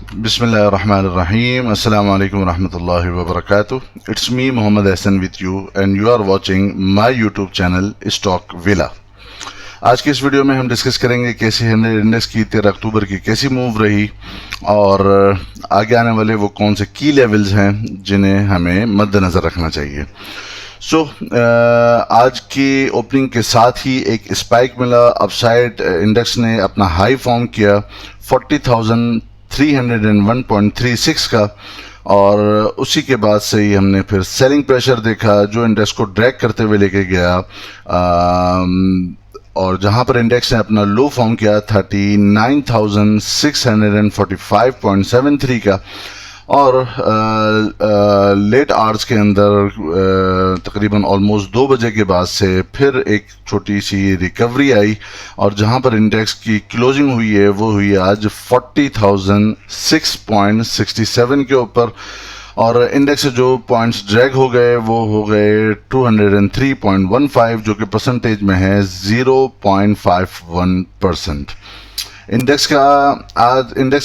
Bismillahirrahmanirrahim. Assalamu alaikum warahmatullahi wabarakatuh. It's me Muhammad Hassan with you and you are watching my YouTube channel Stock Villa. आज की इस video में हम discuss करेंगे कैसे hundred index की 13 अक्टूबर की कैसी मूव रही और आगे आने वाले वो कौन से की लेवल्स हैं जिन्हें हमें मद्देनज़र रखना चाहिए। आज की ओपनिंग के साथ ही एक स्पाइक मिला। अपसाइड इंडेक्स ने अपना हाई फॉर्म किया 40,301.36 का और उसी के बाद से ही हमने फिर सेलिंग प्रेशर देखा जो इंडेक्स को ड्रैग करते हुए लेके गया और जहां पर इंडेक्स ने अपना लो फॉर्म किया 39,645.73 का और लेट आवर्स के अंदर तकरीबन ऑलमोस्ट 2 बजे के बाद से फिर एक छोटी सी रिकवरी आई और जहां पर इंडेक्स की क्लोजिंग हुई है वो हुई आज 40,006.67 के ऊपर और इंडेक्स से जो पॉइंट्स ड्रैग हो गए वो हो गए 203.15 जो कि परसेंटेज में है 0.51%। इंडेक्स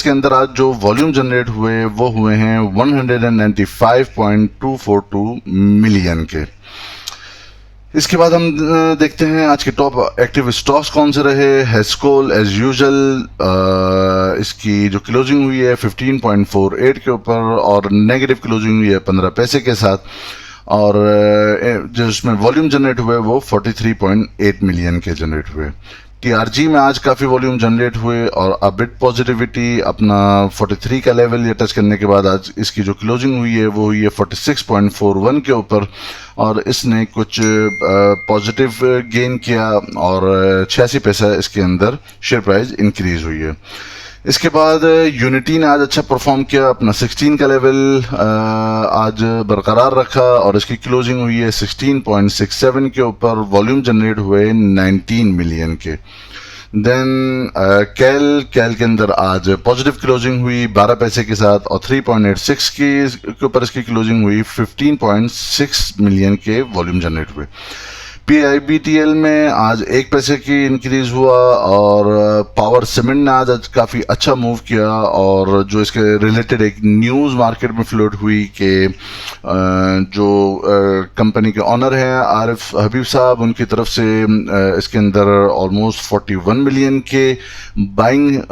के अंदर आज जो वॉल्यूम जनरेट हुए वो हुए हैं 195.242 मिलियन के। इसके बाद हम देखते हैं आज के टॉप एक्टिव स्टॉक्स कौन से रहे। हेस्कोल एज यूजुअल इसकी जो क्लोजिंग हुई है 15.48 के ऊपर और नेगेटिव क्लोजिंग हुई है 15 पैसे के साथ और जो इसमें वॉल्यूम जनरेट हुए वो 43.8 मिलियन के जनरेट हुए। टीआरजी में आज काफ़ी वॉल्यूम जनरेट हुए और अबिट पॉजिटिविटी अपना 43 का लेवल ये टच करने के बाद आज इसकी जो क्लोजिंग हुई है वो हुई है 46.41 के ऊपर और इसने कुछ पॉजिटिव गेन किया और 86 पैसा इसके अंदर शेयर प्राइस इंक्रीज हुई है। इसके बाद यूनिटी ने आज अच्छा परफॉर्म किया, अपना 16 का लेवल आज बरकरार रखा और इसकी क्लोजिंग हुई है 16.67 के ऊपर। वॉल्यूम जनरेट हुए 19 मिलियन के। देन कैल के अंदर आज पॉजिटिव क्लोजिंग हुई 12 पैसे के साथ और 3.86 के ऊपर इसकी क्लोजिंग हुई 15.6 मिलियन के वॉल्यूम जनरेट हुए। PIBTL में आज 1 पैसे की इंक्रीज हुआ और पावर सीमेंट ने आज काफ़ी अच्छा मूव किया और जो इसके रिलेटेड एक न्यूज़ मार्केट में फ्लोट हुई कि जो कंपनी के ऑनर हैं आरिफ हबीब साहब उनकी तरफ से इसके अंदर ऑलमोस्ट 41 मिलियन के बाइंग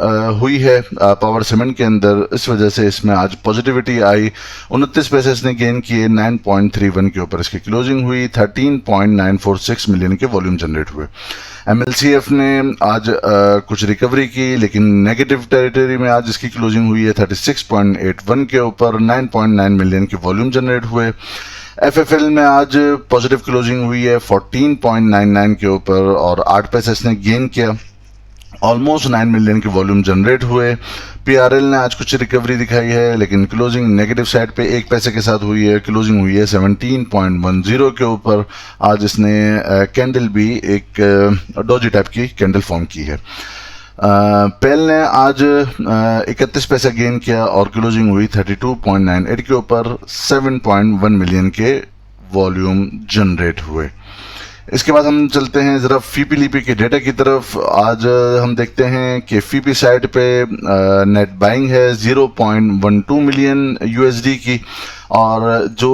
हुई है पावर सीमेंट के अंदर। इस वजह से इसमें आज पॉजिटिविटी आई। 29 पैसे इसने गेन किए 9.31 के ऊपर इसकी क्लोजिंग हुई। 13.946 मिलियन के वॉल्यूम जनरेट हुए। MLCF ने आज कुछ रिकवरी की लेकिन नेगेटिव टेरिटरी में आज इसकी क्लोजिंग हुई है 36.81 के ऊपर। 9.9 मिलियन के वॉल्यूम जनरेट हुए। FFL में आज पॉजिटिव क्लोजिंग हुई है 14.99 के ऊपर और 8 पैसे इसने गेन किया। ऑलमोस्ट 9 मिलियन के वॉल्यूम जनरेट हुए। PRL ने आज कुछ रिकवरी दिखाई है लेकिन क्लोजिंग नेगेटिव साइड पे 1 पैसे के साथ हुई है। क्लोजिंग हुई है 17.10 के ऊपर। आज इसने कैंडल भी एक डॉजी टाइप की कैंडल फॉर्म की है। पेल ने आज 31 पैसा गेन किया और क्लोजिंग हुई 32.98 के ऊपर। 7.1 मिलियन के वॉल्यूम जनरेट हुए। इसके बाद हम चलते हैं ज़रा फीपी लीपी के डेटा की तरफ। आज हम देखते हैं कि फीपी साइड पे नेट बाइंग है 0.12 मिलियन USD की और जो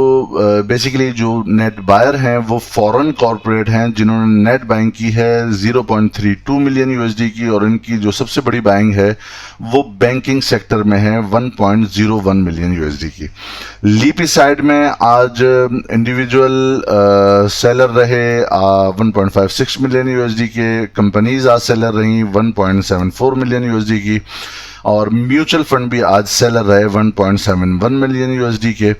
बेसिकली जो नेट बायर हैं वो फॉरेन कॉरपोरेट हैं जिन्होंने नेट बाइंग की है 0.32 मिलियन USD की और इनकी जो सबसे बड़ी बाइंग है वो बैंकिंग सेक्टर में है 1.01 मिलियन USD की। लीपी साइड में आज इंडिविजुअल सेलर रहे 1.56 मिलियन USD के। कंपनीज आज सेलर रही 1.74 मिलियन USD की और म्यूचुअल फंड भी आज सेलर रहे 1.71 मिलियन USD के।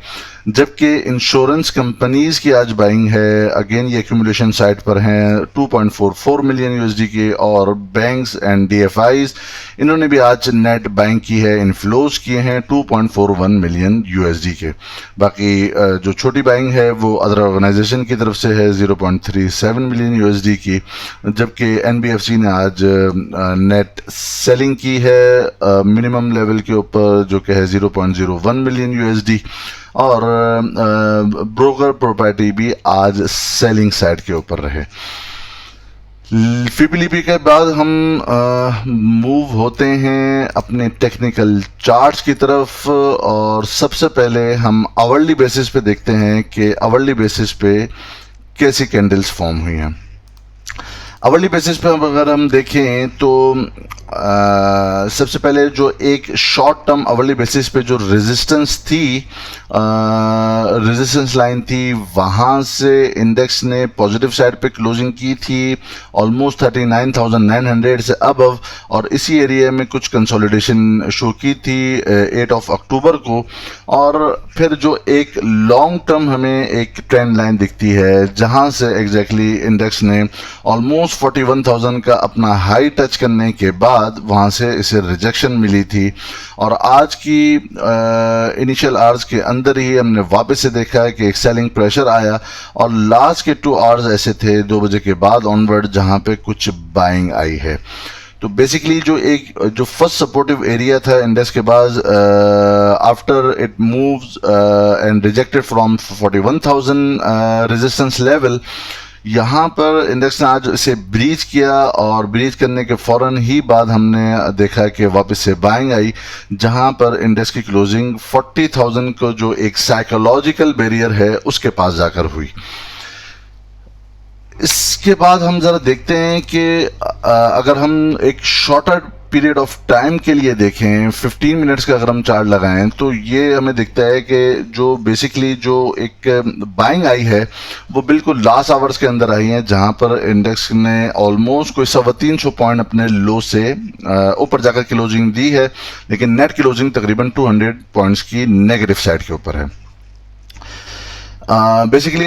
जबकि इंश्योरेंस कंपनीज की आज बाइंग है अगेन ये एक्यूमुलेशन साइट पर हैं 2.44 मिलियन USD के और बैंक्स एंड DFIs इन्होंने भी आज नेट बाइंग की है, इनफ्लोज किए हैं 2.41 मिलियन USD के। बाकी जो छोटी बाइंग है वो अदर ऑर्गेनाइजेशन की तरफ से है 0.37 मिलियन USD की। जबकि NBFC ने आज नेट सेलिंग की है मिनिमम लेवल के ऊपर जो कि है 0.01 मिलियन USD और ब्रोकर प्रॉपर्टी भी आज सेलिंग साइड के ऊपर रहे। फिबिलिपी के बाद हम मूव होते हैं अपने टेक्निकल चार्ट्स की तरफ, और सबसे पहले हम आवरली बेसिस पे देखते हैं कि आवरली बेसिस पे कैसी कैंडल्स फॉर्म हुई हैं। आवरली बेसिस पे अगर हम देखें तो सबसे पहले जो एक शॉर्ट टर्म आवरली बेसिस पे जो रेजिस्टेंस थी, रेजिस्टेंस लाइन थी, वहाँ से इंडेक्स ने पॉजिटिव साइड पे क्लोजिंग की थी ऑलमोस्ट 39,900 से अबव, और इसी एरिया में कुछ कंसोलिडेशन शो की थी 8 अक्टूबर को। और फिर जो एक लॉन्ग टर्म हमें एक ट्रेंड लाइन दिखती है जहाँ से एग्जैक्टली इंडेक्स ने ऑलमोस्ट 41,000 का अपना हाई टच करने के बाद वहां से इसे रिजेक्शन मिली थी, और आज की इनिशियल आवर्स के अंदर ही हमने वापस से देखा है कि एक सेलिंग प्रेशर आया, और लास्ट के 2 आवर्स ऐसे थे 2 बजे के बाद ऑनवर्ड जहां पे कुछ बाइंग आई है। तो बेसिकली जो फर्स्ट सपोर्टिव एरिया था इंडेक्स के बाद, after it moves and rejected from 41,000 resistance level, यहाँ पर इंडेक्स ने आज इसे ब्रीच किया, और ब्रीच करने के फौरन ही बाद हमने देखा कि वापस से बाइंग आई, जहाँ पर इंडेक्स की क्लोजिंग 40,000 को जो एक साइकोलॉजिकल बैरियर है उसके पास जाकर हुई। इसके बाद हम जरा देखते हैं कि अगर हम एक शॉर्टर पीरियड ऑफ टाइम के लिए देखें, 15 मिनट्स का अगर हम चार्ट लगाएं, तो ये हमें दिखता है कि जो बेसिकली जो एक बाइंग आई है वो बिल्कुल लास्ट आवर्स के अंदर आई है, जहां पर इंडेक्स ने ऑलमोस्ट कोई 350 पॉइंट अपने लो से ऊपर जाकर क्लोजिंग दी है, लेकिन नेट क्लोजिंग तकरीबन 200 पॉइंट्स की नेगेटिव साइड के ऊपर है। बेसिकली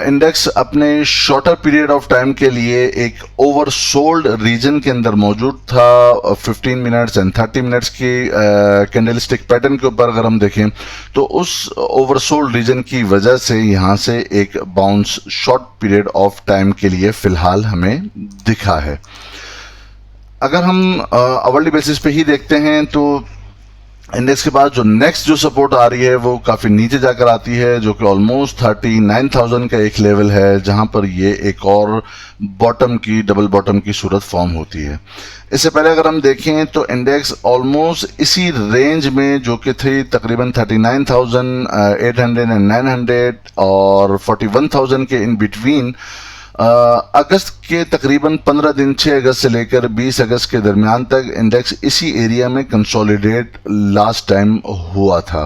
इंडेक्स अपने शॉर्टर पीरियड ऑफ टाइम के लिए एक ओवरसोल्ड रीजन के अंदर मौजूद था। 15 मिनट्स एंड 30 मिनट्स की कैंडलस्टिक पैटर्न के ऊपर अगर हम देखें तो उस ओवरसोल्ड रीजन की वजह से यहाँ से एक bounce short period of time के लिए फिलहाल हमें दिखा है। अगर हम आवरली बेसिस पे ही देखते हैं तो इंडेक्स के बाद जो नेक्स्ट जो सपोर्ट आ रही है वो काफ़ी नीचे जाकर आती है, जो कि ऑलमोस्ट 39,000 का एक लेवल है, जहां पर ये एक और बॉटम की डबल बॉटम की सूरत फॉर्म होती है। इससे पहले अगर हम देखें तो इंडेक्स ऑलमोस्ट इसी रेंज में जो कि थी तकरीबन 39,800 एंड 900 और 41,000 के इन बिटवीन अगस्त के तकरीबन 15 दिन 6 अगस्त से लेकर 20 अगस्त के दरमियान तक इंडेक्स इसी एरिया में कंसोलिडेट लास्ट टाइम हुआ था,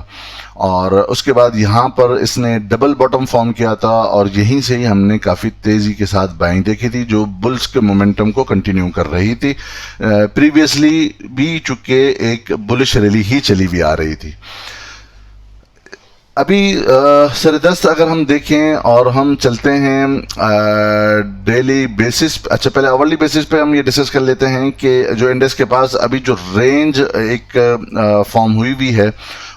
और उसके बाद यहाँ पर इसने डबल बॉटम फॉर्म किया था, और यहीं से ही हमने काफ़ी तेज़ी के साथ बाइंग देखी थी जो बुल्स के मोमेंटम को कंटिन्यू कर रही थी। प्रीवियसली भी चूंकि एक बुलिश रैली ही चली हुई आ रही थी। अभी सरदस्त अगर हम देखें और हम चलते हैं डेली बेसिस, अच्छा पहले आवरली बेसिस पे हम ये डिस्कस कर लेते हैं कि जो इंडेक्स के पास अभी जो रेंज एक फॉर्म हुई हुई है,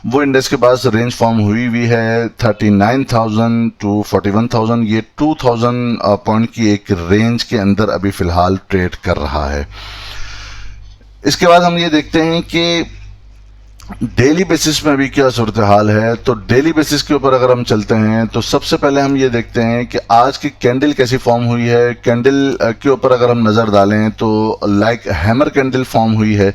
वो इंडेक्स के पास रेंज फॉर्म हुई हुई है 39,000 टू 41,000। ये 2,000 पॉइंट की एक रेंज के अंदर अभी फिलहाल ट्रेड कर रहा है। इसके बाद हम ये देखते हैं कि डेली बेसिस में अभी क्या सूरत हाल है। तो डेली बेसिस के ऊपर अगर हम चलते हैं तो सबसे पहले हम ये देखते हैं कि आज की कैंडल कैसी फॉर्म हुई है। कैंडल के ऊपर अगर हम नज़र डालें तो लाइक हैमर कैंडल फॉर्म हुई है,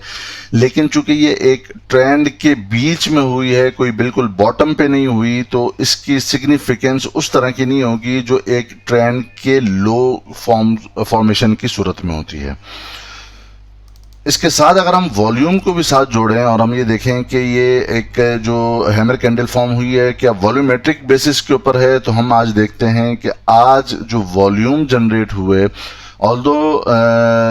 लेकिन चूंकि ये एक ट्रेंड के बीच में हुई है, कोई बिल्कुल बॉटम पे नहीं हुई, तो इसकी सिग्निफिकेंस उस तरह की नहीं होगी जो एक ट्रेंड के लो फॉर्मेशन की सूरत में होती है। इसके साथ अगर हम वॉल्यूम को भी साथ जोड़ें और हम ये देखें कि ये एक जो हैमर कैंडल फॉर्म हुई है क्या वॉल्यूमेट्रिक बेसिस के ऊपर है, तो हम आज देखते हैं कि आज जो वॉल्यूम जनरेट हुए, ऑल्दो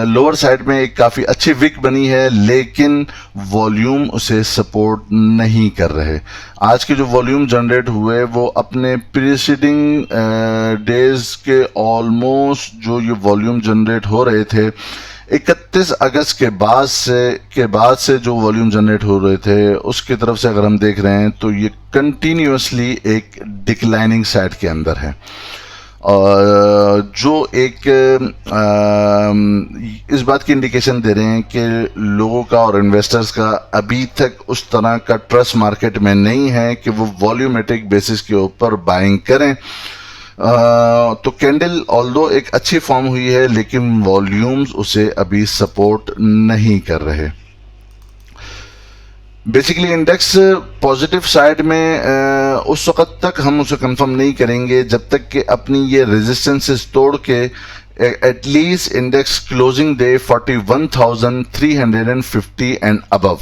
लोअर साइड में एक काफ़ी अच्छी विक बनी है, लेकिन वॉल्यूम उसे सपोर्ट नहीं कर रहे। आज के जो वॉल्यूम जनरेट हुए वो अपने प्रीसीडिंग डेज के ऑलमोस्ट जो ये वॉल्यूम जनरेट हो रहे थे 31 अगस्त के बाद से जो वॉल्यूम जनरेट हो रहे थे उसकी तरफ से अगर हम देख रहे हैं तो ये कंटिन्यूसली एक डिक्लाइनिंग साइड के अंदर है, और जो एक इस बात की इंडिकेशन दे रहे हैं कि लोगों का और इन्वेस्टर्स का अभी तक उस तरह का ट्रस्ट मार्केट में नहीं है कि वो वॉल्यूमेट्रिक बेसिस के ऊपर बाइंग करें। तो कैंडल ऑल्दो एक अच्छी फॉर्म हुई है, लेकिन वॉल्यूम्स उसे अभी सपोर्ट नहीं कर रहे। बेसिकली इंडेक्स पॉजिटिव साइड में उस वक्त तक हम उसे कंफर्म नहीं करेंगे जब तक कि अपनी ये रेजिस्टेंसेस तोड़ के at least index closing they 41,350 and above.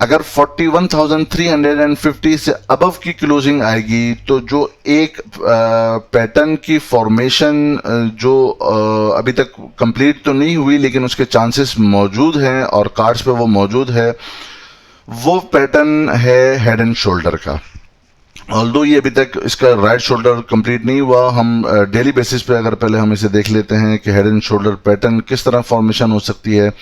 अगर 41,350 से अबव की क्लोजिंग आएगी तो जो एक पैटर्न की फॉर्मेशन जो अभी तक कंप्लीट तो नहीं हुई लेकिन उसके चांसेस मौजूद हैं और कार्ड्स पे वो मौजूद है, वो पैटर्न है हेड एंड शोल्डर का। ऑल्दो ये अभी तक इसका राइट शोल्डर कंप्लीट नहीं हुआ, हम डेली बेसिस पे अगर पहले हम इसे देख लेते हैं कि हेड एंड शोल्डर पैटर्न किस तरह फॉर्मेशन हो सकती है।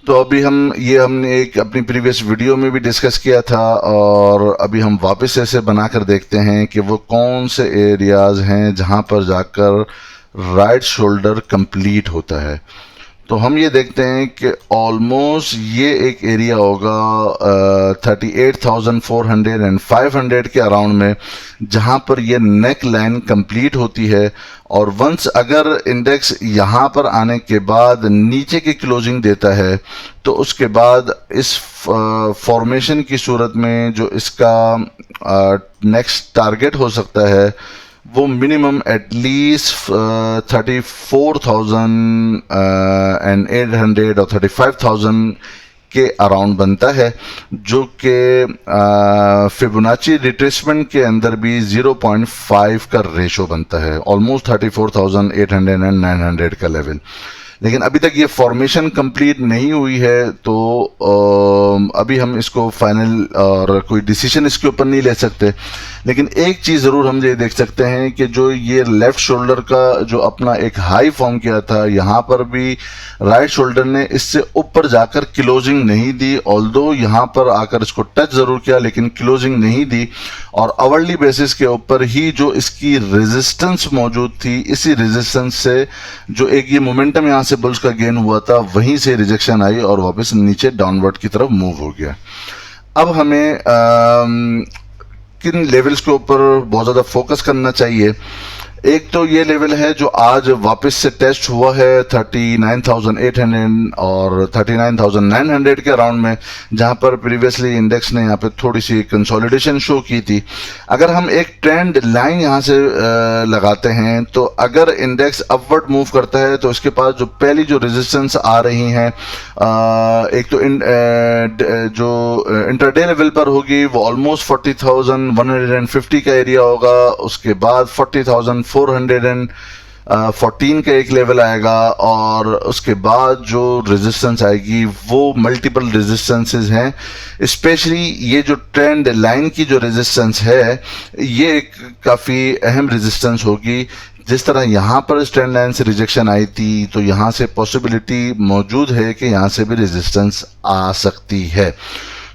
तो अभी हमने एक अपनी प्रीवियस वीडियो में भी डिस्कस किया था और अभी हम वापस ऐसे बनाकर देखते हैं कि वो कौन से एरियाज हैं जहां पर जाकर राइट शोल्डर कंप्लीट होता है। तो हम ये देखते हैं कि ऑलमोस्ट ये एक एरिया होगा 38,400 एंड 500 के अराउंड में, जहां पर ये नेक लाइन कंप्लीट होती है। और वंस अगर इंडेक्स यहाँ पर आने के बाद नीचे की क्लोजिंग देता है तो उसके बाद इस फॉर्मेशन की सूरत में जो इसका नेक्स्ट टारगेट हो सकता है वो मिनिमम एटलीस्ट 34,800 और 35,000 के अराउंड बनता है, जो कि फिबोनाची रिट्रेसमेंट के अंदर भी 0.5 का रेशो बनता है, ऑलमोस्ट 34,800 एंड 900 का लेवल। लेकिन अभी तक ये फॉर्मेशन कंप्लीट नहीं हुई है, तो अभी हम इसको फाइनल और कोई डिसीजन इसके ऊपर नहीं ले सकते। लेकिन एक चीज़ ज़रूर हम ये देख सकते हैं कि जो ये लेफ़्ट शोल्डर का जो अपना एक हाई फॉर्म किया था, यहाँ पर भी राइट शोल्डर ने इससे ऊपर जाकर क्लोजिंग नहीं दी, ऑल्दो यहाँ पर आकर इसको टच ज़रूर किया लेकिन क्लोजिंग नहीं दी। और आवरली बेसिस के ऊपर ही जो इसकी रेजिस्टेंस मौजूद थी, इसी रेजिस्टेंस से जो एक ये मोमेंटम यहाँ से बुल्स का गेन हुआ था, वहीं से रिजेक्शन आई और वापस नीचे डाउनवर्ड की तरफ मूव हो गया। अब हमें किन लेवल्स के ऊपर बहुत ज़्यादा फोकस करना चाहिए? एक तो ये लेवल है जो आज वापस से टेस्ट हुआ है 39,800 और 39,900 के अराउंड में, जहां पर प्रीवियसली इंडेक्स ने यहाँ पे थोड़ी सी कंसोलिडेशन शो की थी। अगर हम एक ट्रेंड लाइन यहाँ से लगाते हैं तो अगर इंडेक्स अपवर्ड मूव करता है तो इसके पास जो पहली जो रेजिस्टेंस आ रही हैं, एक तो जो इंटरडे लेवल पर होगी वो ऑलमोस्ट 40,150 का एरिया होगा, उसके बाद 40,414 का एक लेवल आएगा और उसके बाद जो रेजिस्टेंस आएगी वो मल्टीपल रेजिस्टेंसेस हैं। स्पेशली ये जो ट्रेंड लाइन की जो रेजिस्टेंस है, ये एक काफ़ी अहम रेजिस्टेंस होगी। जिस तरह यहाँ पर ट्रेंड लाइन से रिजेक्शन आई थी, तो यहाँ से पॉसिबिलिटी मौजूद है कि यहाँ से भी रेजिस्टेंस आ सकती है।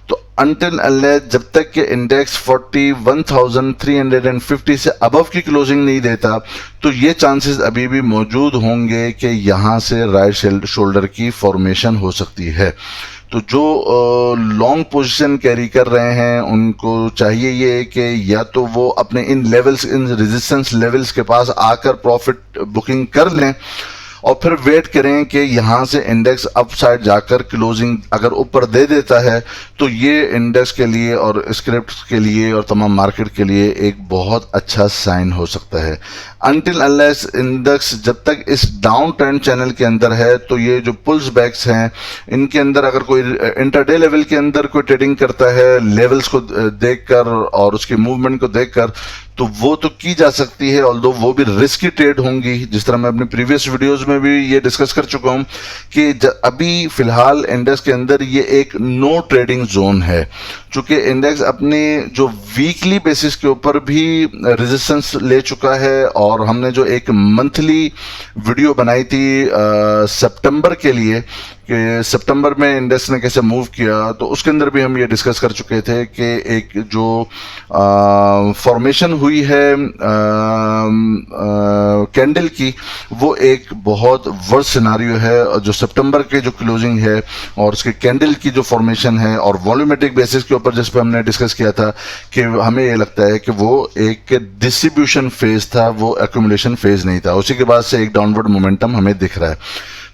तो अनटिल अनलेस जब तक कि इंडेक्स 41,350 से अबव की क्लोजिंग नहीं देता, तो ये चांसेस अभी भी मौजूद होंगे कि यहाँ से राइट शोल्डर की फॉर्मेशन हो सकती है। तो जो लॉन्ग पोजीशन कैरी कर रहे हैं उनको चाहिए ये कि या तो वो अपने इन लेवल्स, इन रेजिस्टेंस लेवल्स के पास आकर प्रॉफिट बुकिंग कर लें और फिर वेट करें कि यहाँ से इंडेक्स अपसाइड जाकर क्लोजिंग अगर ऊपर दे देता है तो ये इंडेक्स के लिए और स्क्रिप्ट के लिए और तमाम मार्केट के लिए एक बहुत अच्छा साइन हो सकता है। अनटिल अनलेस इंडेक्स जब तक इस डाउन ट्रेंड चैनल के अंदर है, तो ये जो पुल्स बैक्स हैं इनके अंदर अगर कोई इंटरडे लेवल के अंदर कोई ट्रेडिंग करता है लेवल्स को देखकर और उसकी मूवमेंट को देखकर, तो वो तो की जा सकती है, ऑल्दो वो भी रिस्की ट्रेड होंगी। जिस तरह मैं अपनी प्रीवियस वीडियोस में भी ये डिस्कस कर चुका हूँ कि अभी फिलहाल इंडेक्स के अंदर ये एक नो ट्रेडिंग जोन है, चूंकि इंडेक्स अपने जो वीकली बेसिस के ऊपर भी रेजिस्टेंस ले चुका है और हमने जो एक मंथली वीडियो बनाई थी सितंबर के लिए, कि सितंबर में इंडेक्स ने कैसे मूव किया, तो उसके अंदर भी हम ये डिस्कस कर चुके थे कि एक जो फॉर्मेशन हुई है कैंडल की, वो एक बहुत वर्स्ट सिनारियो है। जो सितंबर के जो क्लोजिंग है और उसके कैंडल की जो फॉर्मेशन है और वॉल्यूमेट्रिक बेसिस के ऊपर जिस पे हमने डिस्कस किया था कि हमें ये लगता है कि वो एक डिस्ट्रीब्यूशन फेज था, वो एक्यूमुलेशन फेज नहीं था। उसी के बाद से एक डाउनवर्ड मोमेंटम हमें दिख रहा है।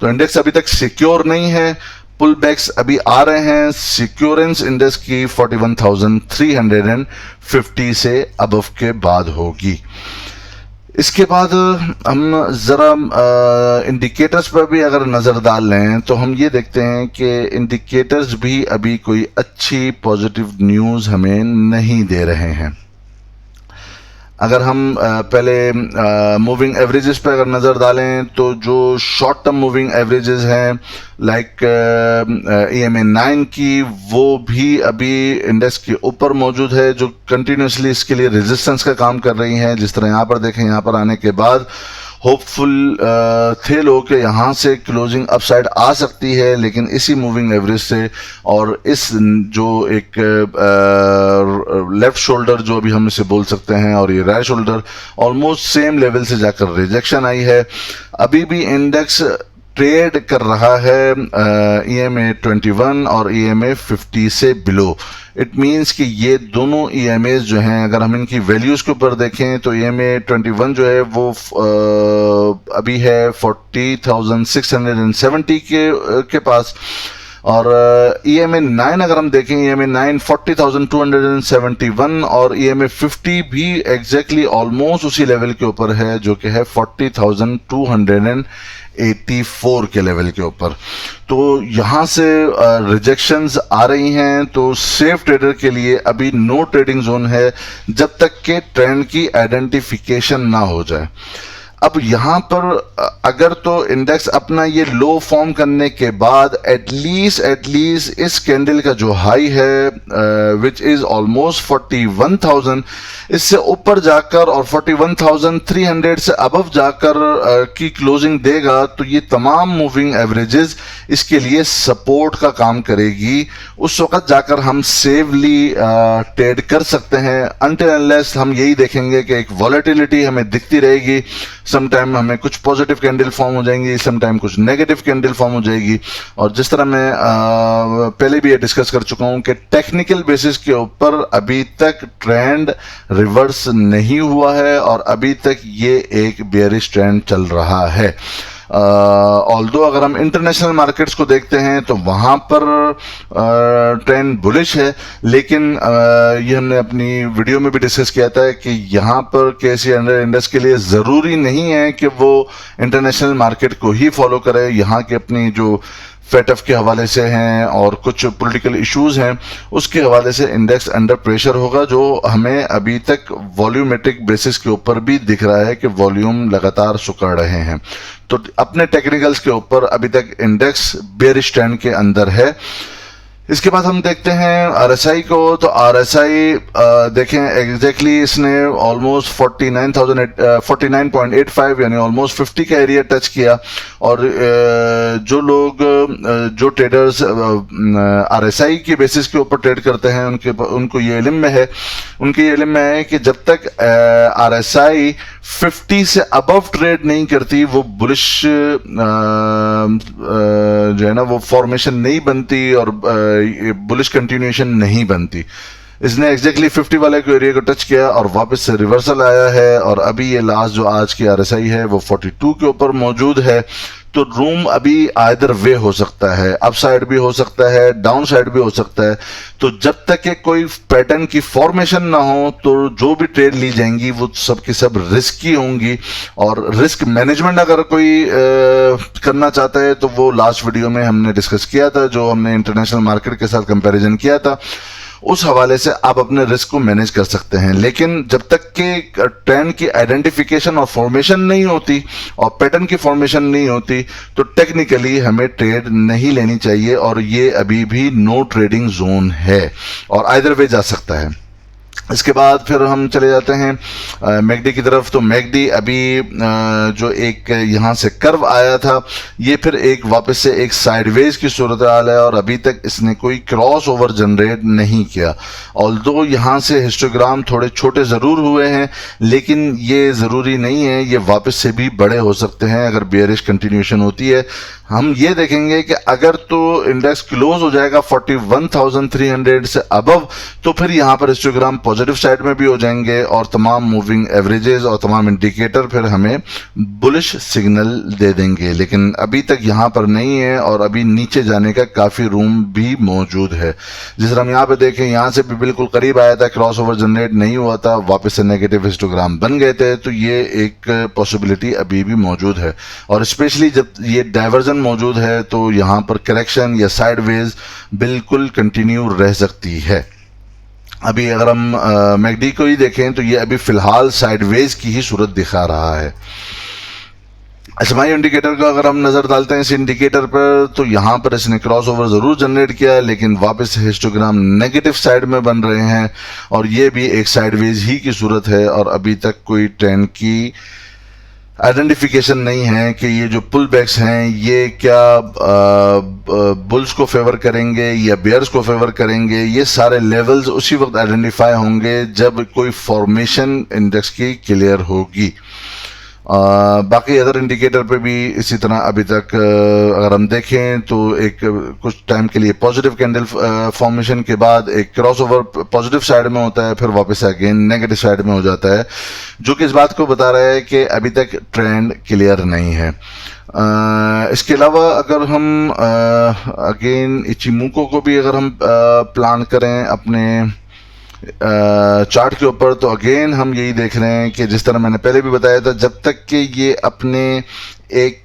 तो इंडेक्स अभी तक सिक्योर नहीं है, पुल बैक्स अभी आ रहे हैं। सिक्योरेंस इंडेक्स की 41,350 से अबव के बाद होगी। इसके बाद हम ज़रा इंडिकेटर्स पर भी अगर नज़र डाल लें तो हम ये देखते हैं कि इंडिकेटर्स भी अभी कोई अच्छी पॉजिटिव न्यूज़ हमें नहीं दे रहे हैं। अगर हम पहले मूविंग एवरेजेस पर अगर नज़र डालें तो जो शॉर्ट टर्म मूविंग एवरेजेस हैं लाइक EMA 9 की, वो भी अभी इंडेक्स के ऊपर मौजूद है, जो कंटिन्यूसली इसके लिए रेजिस्टेंस का काम कर रही हैं। जिस तरह यहाँ पर देखें, यहाँ पर आने के बाद होपफुल थे लोग कि यहाँ से क्लोजिंग अपसाइड आ सकती है, लेकिन इसी मूविंग एवरेज से और इस जो एक लेफ्ट शोल्डर जो अभी हम इसे बोल सकते हैं और ये right shoulder almost same level से जाकर रिजेक्शन आई है। अभी भी इंडेक्स ट्रेड कर रहा है EMA 21 और EMA 50 से बिलो। इट मीन्स कि ये दोनों EMAs जो हैं, अगर हम इनकी वैल्यूज़ के ऊपर देखें तो EMA 21 जो है वो अभी है 40,670 के पास, और EMA 9 अगर हम देखें, EMA 9 40,271 और EMA 50 भी एग्जैक्टली ऑलमोस्ट उसी लेवल के ऊपर है, जो कि है 40,284 के लेवल के ऊपर। तो यहाँ से रिजेक्शंस आ रही हैं, तो सेफ ट्रेडर के लिए अभी नो ट्रेडिंग जोन है जब तक के ट्रेंड की आइडेंटिफिकेशन ना हो जाए। अब यहाँ पर अगर तो इंडेक्स अपना ये लो फॉर्म करने के बाद एटलीस्ट इस कैंडल का जो हाई है विच इज ऑलमोस्ट 41,000, इससे ऊपर जाकर और 41,300 से अबव जाकर की क्लोजिंग देगा, तो ये तमाम मूविंग एवरेजेस इसके लिए सपोर्ट का काम करेगी। उस वक्त जाकर हम सेवली ट्रेड कर सकते हैं, अनटिल अनलेस हम यही देखेंगे कि एक वॉलेटिलिटी हमें दिखती रहेगी। समटाइम हमें कुछ पॉजिटिव कैंडल फॉर्म हो जाएंगी, समटाइम कुछ नेगेटिव कैंडल फॉर्म हो जाएगी। और जिस तरह मैं पहले भी ये डिस्कस कर चुका हूं कि टेक्निकल बेसिस के ऊपर अभी तक ट्रेंड रिवर्स नहीं हुआ है और अभी तक ये एक बेयरिश ट्रेंड चल रहा है। ऑल्दो अगर हम इंटरनेशनल मार्केट्स को देखते हैं तो वहाँ पर ट्रेंड बुलिश है, लेकिन ये हमने अपनी वीडियो में भी डिस्कस किया था कि यहाँ पर KSE इंडेक्स के लिए ज़रूरी नहीं है कि वो इंटरनेशनल मार्केट को ही फॉलो करे। यहाँ की अपनी जो FATF के हवाले से हैं और कुछ पॉलिटिकल इश्यूज हैं, उसके हवाले से इंडेक्स अंडर प्रेशर होगा, जो हमें अभी तक वॉल्यूमेट्रिक बेसिस के ऊपर भी दिख रहा है कि वॉल्यूम लगातार सुकड़ रहे हैं। तो अपने टेक्निकल्स के ऊपर अभी तक इंडेक्स बेयरिश ट्रेंड के अंदर है। इसके बाद हम देखते हैं RSI को। तो RSI देखें एग्जैक्टली इसने ऑलमोस्ट 49.85 यानी ऑलमोस्ट 50 का एरिया टच किया। और जो लोग जो ट्रेडर्स RSI के बेसिस के ऊपर ट्रेड करते हैं उनको ये इल्म में है, कि जब तक RSI 50 से अबव ट्रेड नहीं करती, वो बुलिश जो है ना वो फॉर्मेशन नहीं बनती और बुलिश कंटिन्यूएशन नहीं बनती। इसने एग्जैक्टली 50 वाले को एरिया को टच किया और वापस से रिवर्सल आया है, और अभी ये लास्ट जो आज की RSI है वो 42 के ऊपर मौजूद है। तो रूम अभी आइदर वे हो सकता है, अप साइड भी हो सकता है, डाउन साइड भी हो सकता है। तो जब तक कि कोई पैटर्न की फॉर्मेशन ना हो, तो जो भी ट्रेड ली जाएंगी वो सब की सब रिस्की होंगी। और रिस्क मैनेजमेंट अगर कोई करना चाहता है तो वो लास्ट वीडियो में हमने डिस्कस किया था, जो हमने इंटरनेशनल मार्केट के साथ कंपैरिजन किया था, उस हवाले से आप अपने रिस्क को मैनेज कर सकते हैं। लेकिन जब तक कि ट्रेंड की आइडेंटिफिकेशन और फॉर्मेशन नहीं होती और पैटर्न की फॉर्मेशन नहीं होती, तो टेक्निकली हमें ट्रेड नहीं लेनी चाहिए, और ये अभी भी नो ट्रेडिंग जोन है और आइदर वे जा सकता है। इसके बाद फिर हम चले जाते हैं मैकडी की तरफ। तो मैकडी अभी जो एक यहाँ से कर्व आया था, ये फिर एक वापस से एक साइडवेज की सूरत हाल है और अभी तक इसने कोई क्रॉस ओवर जनरेट नहीं किया। ऑल्दो यहाँ से हिस्टोग्राम थोड़े छोटे ज़रूर हुए हैं, लेकिन ये ज़रूरी नहीं है, ये वापस से भी बड़े हो सकते हैं अगर बेयरिश कंटिन्यूशन होती है। हम ये देखेंगे कि अगर तो इंडेक्स क्लोज हो जाएगा 41,300 से अबव, तो फिर यहाँ पर हिस्टोग्राम पॉजिटिव साइड में भी हो जाएंगे और तमाम मूविंग एवरेजेस और तमाम इंडिकेटर फिर हमें बुलिश सिग्नल दे देंगे। लेकिन अभी तक यहाँ पर नहीं है और अभी नीचे जाने का काफ़ी रूम भी मौजूद है। जिस तरह हम यहाँ पे देखें, यहाँ से भी बिल्कुल करीब आया था, क्रॉस ओवर जनरेट नहीं हुआ था, वापस से नेगेटिव हिस्टोग्राम बन गए थे। तो ये एक पॉसिबिलिटी अभी भी मौजूद है और स्पेशली जब ये डाइवर्जन मौजूद है तो यहाँ पर करेक्शन या साइडवेज बिल्कुल कंटिन्यू रह सकती है। अभी अगर हम मैकडी को ही देखें तो ये अभी फिलहाल साइडवेज की ही सूरत दिखा रहा है। एसएमआई इंडिकेटर का अगर हम नजर डालते हैं इस इंडिकेटर पर, तो यहाँ पर इसने क्रॉस ओवर जरूर जनरेट किया, लेकिन वापस हिस्टोग्राम नेगेटिव साइड में बन रहे हैं और ये भी एक साइडवेज ही की सूरत है और अभी तक कोई ट्रेंड की आइडेंटिफिकेशन नहीं है कि ये जो पुल बैक्स हैं ये क्या बुल्स को फेवर करेंगे या बेयर्स को फेवर करेंगे। ये सारे लेवल्स उसी वक्त आइडेंटिफाई होंगे जब कोई फॉर्मेशन इंडेक्स की क्लियर होगी। बाकी अदर इंडिकेटर पे भी इसी तरह अभी तक अगर हम देखें तो एक कुछ टाइम के लिए पॉजिटिव कैंडल फॉर्मेशन के बाद एक क्रॉसओवर पॉजिटिव साइड में होता है, फिर वापस अगेन नेगेटिव साइड में हो जाता है, जो कि इस बात को बता रहा है कि अभी तक ट्रेंड क्लियर नहीं है। इसके अलावा अगर हम अगेन इचिमुको को भी अगर हम प्लान करें अपने चार्ट के ऊपर, तो अगेन हम यही देख रहे हैं कि जिस तरह मैंने पहले भी बताया था, जब तक कि ये अपने एक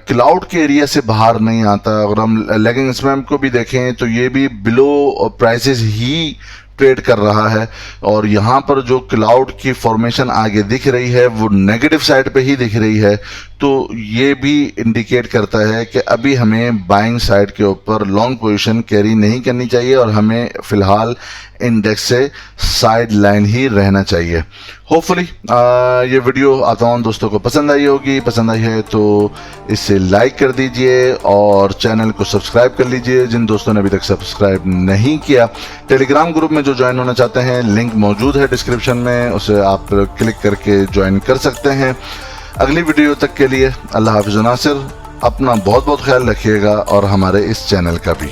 क्लाउड के एरिया से बाहर नहीं आता। अगर हम लेगिंग स्पैम को भी देखें तो ये भी बिलो प्राइसेस ही ट्रेड कर रहा है और यहाँ पर जो क्लाउड की फॉर्मेशन आगे दिख रही है वो नेगेटिव साइड पे ही दिख रही है। तो ये भी इंडिकेट करता है कि अभी हमें बाइंग साइड के ऊपर लॉन्ग पोजीशन कैरी नहीं करनी चाहिए और हमें फिलहाल इंडेक्स से साइड लाइन ही रहना चाहिए। होपफुली ये वीडियो आप तमाम दोस्तों को पसंद आई होगी। पसंद आई है तो इसे लाइक कर दीजिए और चैनल को सब्सक्राइब कर लीजिए। जिन दोस्तों ने अभी तक सब्सक्राइब नहीं किया, टेलीग्राम ग्रुप में जो ज्वाइन होना चाहते हैं, लिंक मौजूद है डिस्क्रिप्शन में, उसे आप क्लिक करके ज्वाइन कर सकते हैं। अगली वीडियो तक के लिए अल्लाह हाफिज़ नासिर। अपना बहुत बहुत ख्याल रखिएगा और हमारे इस चैनल का भी।